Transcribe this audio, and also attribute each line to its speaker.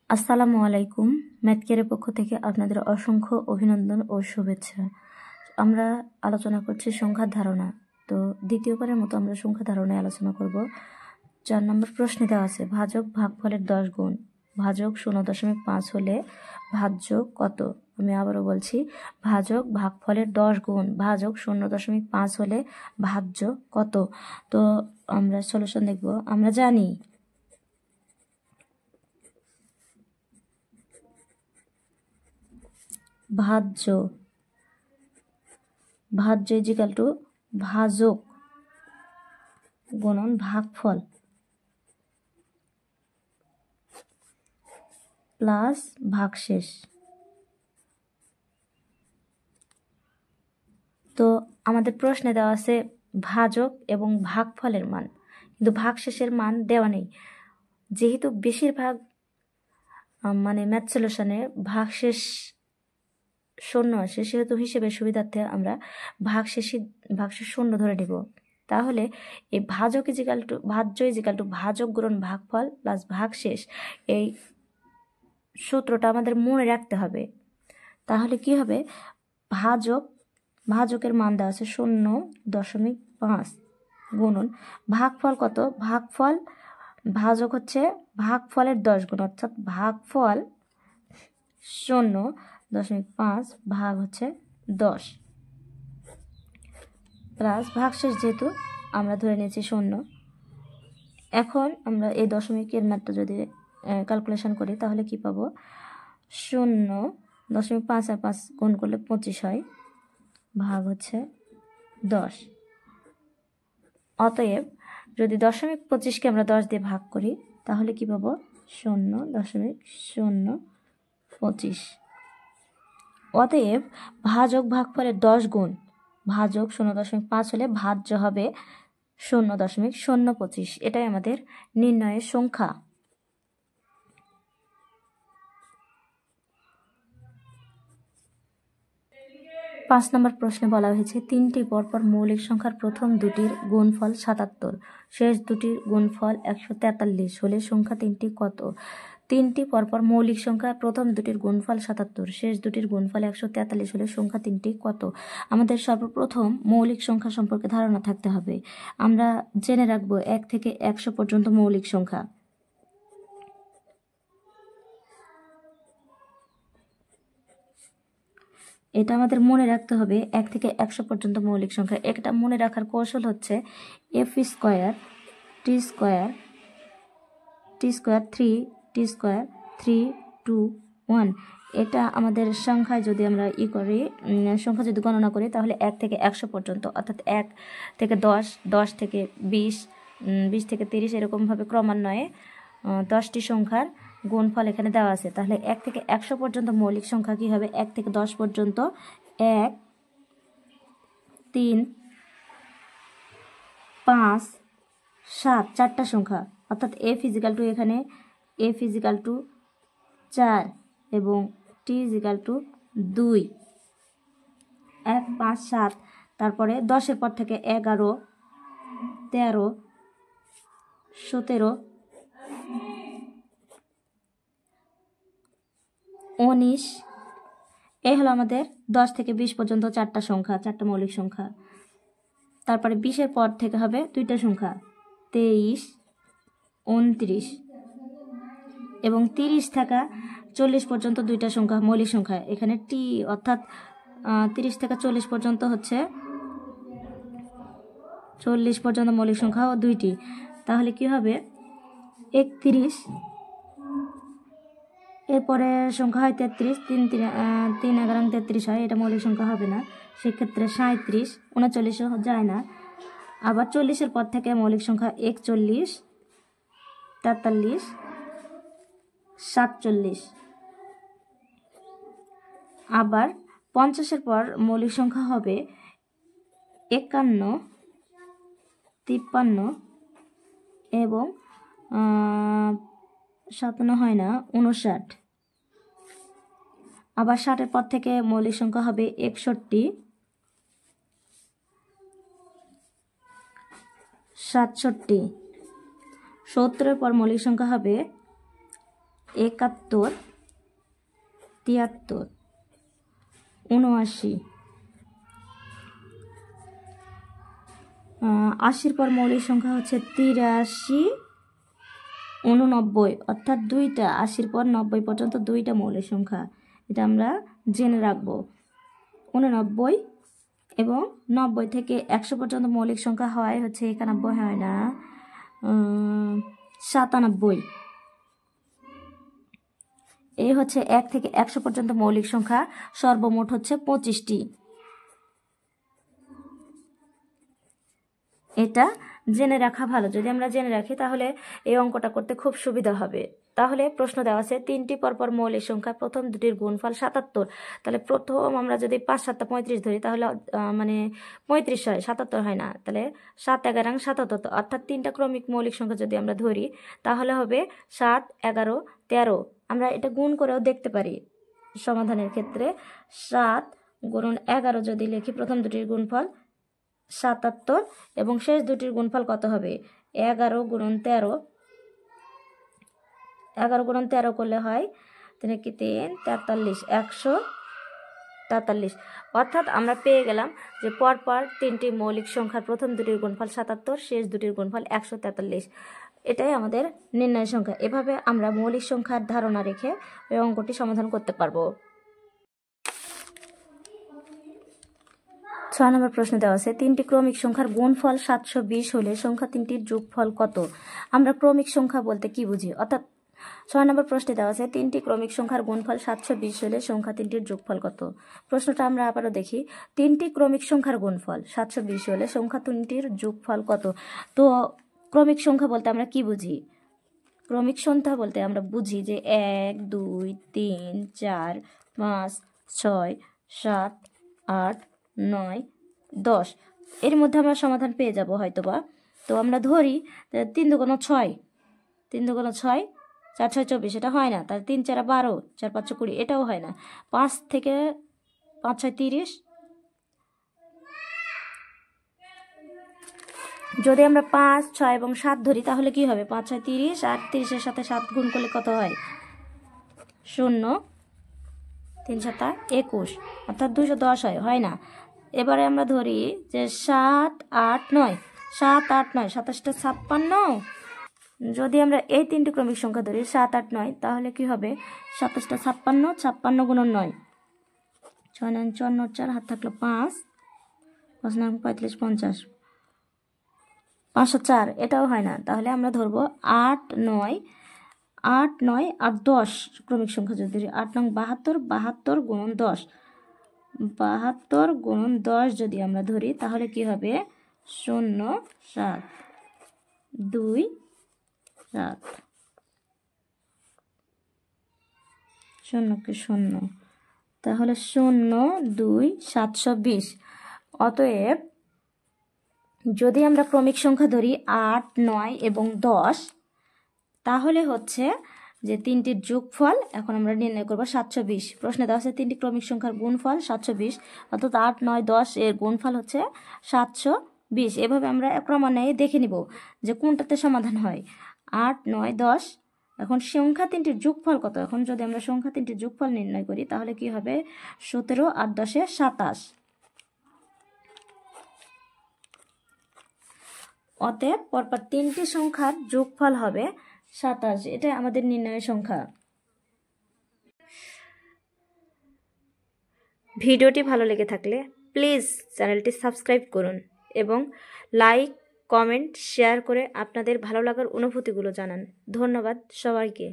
Speaker 1: আসসালামু আলাইকুম। ম্যাথ কেয়ারের পক্ষ থেকে আপনাদের অসংখ্য অভিনন্দন ও শুভেচ্ছা। আমরা আলোচনা করছি সংখ্যার ধারণা। তো দ্বিতীয়বারের মতো আমরা সংখ্যা ধারণায় আলোচনা করব। 4 নম্বর প্রশ্নে দেওয়া আছে ভাজক ভাগফলের 10 গুণ। ভাজক 0.5 হলে ভাজ্য কত? আমি আবারও বলছি, ভাজক ভাগফলের 10 গুণ। ভাজক 0.5 হলে ভাজ্য কত? তো আমরা সলিউশন দেখব। আমরা জানি ভাজ্য ইজিক্যাল টু ভাজক গুণন ভাগফল প্লাস ভাগশেষ। তো আমাদের প্রশ্নে দেওয়া আছে ভাজক এবং ভাগফলের মান, কিন্তু ভাগশেষের মান দেওয়া নেই। যেহেতু বেশিরভাগ মানে ম্যাথ সলিউশনে ভাগশেষ শূন্য আসে, সেহেতু হিসেবের সুবিধার্থে আমরা ভাগশেষ শূন্য ধরে নেব। তাহলে এই ভাজ্য ইজিক্যাল টু ভাজক গুণন ভাগফল প্লাস ভাগশেষ, এই সূত্রটা আমাদের মনে রাখতে হবে। তাহলে কি হবে, ভাজকের মান দেওয়া আছে 0.5 গুণন ভাগফল কত? ভাগফল ভাজক হচ্ছে ভাগফলের 10 গুণ, অর্থাৎ ভাগফল 0.5 ভাগ হচ্ছে 10 প্লাস ভাগশেষ, যেহেতু আমরা ধরে নিয়েছি 0। এখন আমরা এই দশমিকের মাত্রা যদি ক্যালকুলেশন করি তাহলে কি পাবো? 0.5 আর 5 গুণ করলে 25 হয়, ভাগ হচ্ছে 10। অতএব যদি 0.25কে আমরা 10 দিয়ে ভাগ করি তাহলে কি পাবো? 0.025। অতএব ভাজক ভাগফলের 10 গুণ। ভাজক 0.5 হলে ভাজ্য হবে 0.025। এটাই আমাদের নির্ণয়ের সংখ্যা। পাঁচ নম্বর প্রশ্নে বলা হয়েছে 3টি পরপর মৌলিক সংখ্যার প্রথম দুটির গুণফল 77, শেষ দুটির গুণফল 143 হলে সংখ্যা 3টি কত? 3টি পরপর মৌলিক সংখ্যার প্রথম দুটির গুণফল 77, শেষ দুটির গুণফল 143 হলে সংখ্যা 3টি কত? আমাদের সর্বপ্রথম মৌলিক সংখ্যা সম্পর্কে ধারণা থাকতে হবে। আমরা জেনে রাখবো 1 থেকে 100 পর্যন্ত মৌলিক সংখ্যা। এটা আমাদের মনে রাখতে হবে, 1 থেকে 100 পর্যন্ত মৌলিক সংখ্যা। এটা মনে রাখার কৌশল হচ্ছে f স্কোয়ার টি স্কোয়ার 3 2 1। এটা আমাদের সংখ্যায় যদি আমরা সংখ্যা যদি গণনা করি তাহলে 1 থেকে 100 পর্যন্ত, অর্থাৎ 1 থেকে 10, 10 থেকে 20, 20 থেকে 30, এরকমভাবে ক্রমান্বয়ে 10টি সংখ্যার গুণফল এখানে দেওয়া আছে। তাহলে 1 থেকে 100 পর্যন্ত মৌলিক সংখ্যা কি হবে? 1 থেকে 10 পর্যন্ত 1, 3, 5, 7, 4টা সংখ্যা, অর্থাৎ f ইজিক্যাল টু এখানে f ইজিক্যাল টু 4 এবং t ইজিক্যাল টু 2। 1, 5, 7, তারপরে 10-এর পর থেকে 11, 13, 17, 19। এই হলো আমাদের 10 থেকে 20 পর্যন্ত 4টা সংখ্যা, 4টা মৌলিক সংখ্যা। তারপরে 20-এর পর থেকে হবে 2টা সংখ্যা, 23, 29 এবং 30 থেকে 40 পর্যন্ত 2টা সংখ্যা মৌলিক সংখ্যা। এখানে টি অর্থাৎ 30 থেকে 40 পর্যন্ত হচ্ছে 40 পর্যন্ত মৌলিক সংখ্যা ও 2টি। তাহলে কি হবে? 31, এরপরে সংখ্যা হয় 33, 3 11 33 হয়, এটা মৌলিক সংখ্যা হবে না। সেক্ষেত্রে 37, 39 যায় না। আবার 40-এর পর থেকে মৌলিক সংখ্যা 41, 43, 47। আবার 50-এর পর মৌলিক সংখ্যা হবে 51, 53 এবং 57 হয় না, 59। আবার 60-এর পর থেকে মৌলিক সংখ্যা হবে 61, 67। 70-এর পর মৌলিক সংখ্যা হবে 71, 73, 79, 80 পর মৌলিক সংখ্যা হচ্ছে 83, 89, অর্থাৎ দুইটা 80 পর 90 পর্যন্ত দুইটা মৌলিক সংখ্যা, এটা আমরা জেনে রাখবো। 89 এবং 90 থেকে 100 পর্যন্ত মৌলিক সংখ্যা হয় হচ্ছে 91, হয় না, 97। এই হচ্ছে 1 থেকে 100 পর্যন্ত মৌলিক সংখ্যা, সর্বমোট হচ্ছে 25টি। এটা জেনে রাখা ভালো, যদি আমরা জেনে রাখি তাহলে এই অঙ্কটা করতে খুব সুবিধা হবে। তাহলে প্রশ্ন দেওয়া আছে 3টি পরপর মৌলিক সংখ্যা প্রথম দুটির গুণফল 77। তাহলে প্রথম আমরা যদি 5 7 35 ধরি তাহলে মানে 35 হয়, 77 হয় না। তাহলে 7 11 77, অর্থাৎ 3টা ক্রমিক মৌলিক সংখ্যা যদি আমরা ধরি তাহলে হবে 7 11 13। আমরা এটা গুণ করেও দেখতে পারি সমাধানের ক্ষেত্রে। 7 গুণন 11 যদি লিখি, প্রথম দুটির গুণফল 77 এবং শেষ দুটির গুণফল কত হবে? 11 গুণন 13, 11 গুণন 13 করলে হয় 3 কি 3 43, 143। অর্থাৎ আমরা পেয়ে গেলাম যে পরপর 3টি মৌলিক সংখ্যার প্রথম দুটির গুণফল 77, শেষ দুটির গুণফল 143। এটাই আমাদের নির্ণয় সংখ্যা। এভাবে আমরা মৌলিক সংখ্যার ধারণা রেখে এই অঙ্কটি সমাধান করতে পারবো। 6 নম্বর প্রশ্ন দেওয়া আছে 3টি ক্রমিক সংখ্যার গুণফল 720 হলে সংখ্যা 3টির যোগফল কত? আমরা ক্রমিক সংখ্যা বলতে কি বুঝি? অর্থাৎ 6 নম্বর প্রশ্নে দেওয়া আছে 3টি ক্রমিক সংখ্যার গুণফল 720 হলে সংখ্যা 3টির যোগফল কত? প্রশ্নটা আমরা আবারও দেখি। 3টি ক্রমিক সংখ্যার গুণফল 720 হলে সংখ্যা 3টির যোগফল কত? তো ক্রমিক সংখ্যা বলতে আমরা কি বুঝি? ক্রমিক সংখ্যা বলতে আমরা বুঝি যে 1 2 3 4 5 6 7 8 9 10, এর মধ্যে আমরা সমাধান পেয়ে যাব হয়তোবা। তো আমরা ধরি 3 2 6, 3 2 6, 4 6 24, এটা হয় না। তাহলে 3 4 12, 4 5 20, এটাও হয় না। 5 থেকে 5 6 30, যদি আমরা 5 6 এবং 7 ধরি তাহলে কি হবে? 5 6 30, আর 30-এর সাথে 7 গুণ করলে কত হয়? 0, 3 7 21, অর্থাৎ 210 হয় না। এবারে আমরা ধরি যে 7 8 9, 7 8 9, 27 56। যদি আমরা এই 3টি ক্রমিক সংখ্যা ধরি 7 8 9, তাহলে কি হবে? 27 56, 56 গুণন 9, 6 9 54, 4 হাত থাকলো 5, 5 9 35 50, 504, এটাও হয় না। তাহলে আমরা ধরবো 8 9, 8 9 আর 10 ক্রমিক সংখ্যা যদি ধরি 8 9 72, 72 গুণন 10, 72 গুণন 10 যদি আমরা ধরি তাহলে কি হবে? 0 7 2 7, 0 কে 0, তাহলে 0 2 720। অতএব যদি আমরা ক্রমিক সংখ্যা ধরি 8 9 এবং 10, তাহলে হচ্ছে যে 3টির যোগফল এখন আমরা নির্ণয় করব 720। প্রশ্নে দেওয়া আছে 3টি ক্রমিক সংখ্যার গুণফল 720, অর্থাৎ 8 9 10 এর গুণফল হচ্ছে 720। এভাবে আমরা ক্রমান্বয়ে দেখে নিব যে কোনটাতে সমাধান হয়। 8 9 10, এখন সংখ্যা 3টির যোগফল কত? এখন যদি আমরা সংখ্যা 3টির যোগফল নির্ণয় করি তাহলে কি হবে? 17 আর 10 27। অতএব পরপর 3টি সংখ্যার যোগফল হবে 27, এটাই আমাদের নির্ণয়ের সংখ্যা। ভিডিওটি ভালো লেগে থাকলে প্লিজ চ্যানেলটি সাবস্ক্রাইব করুন এবং লাইক কমেন্ট শেয়ার করে আপনাদের ভালো লাগার অনুভূতিগুলো জানান। ধন্যবাদ সবাইকে।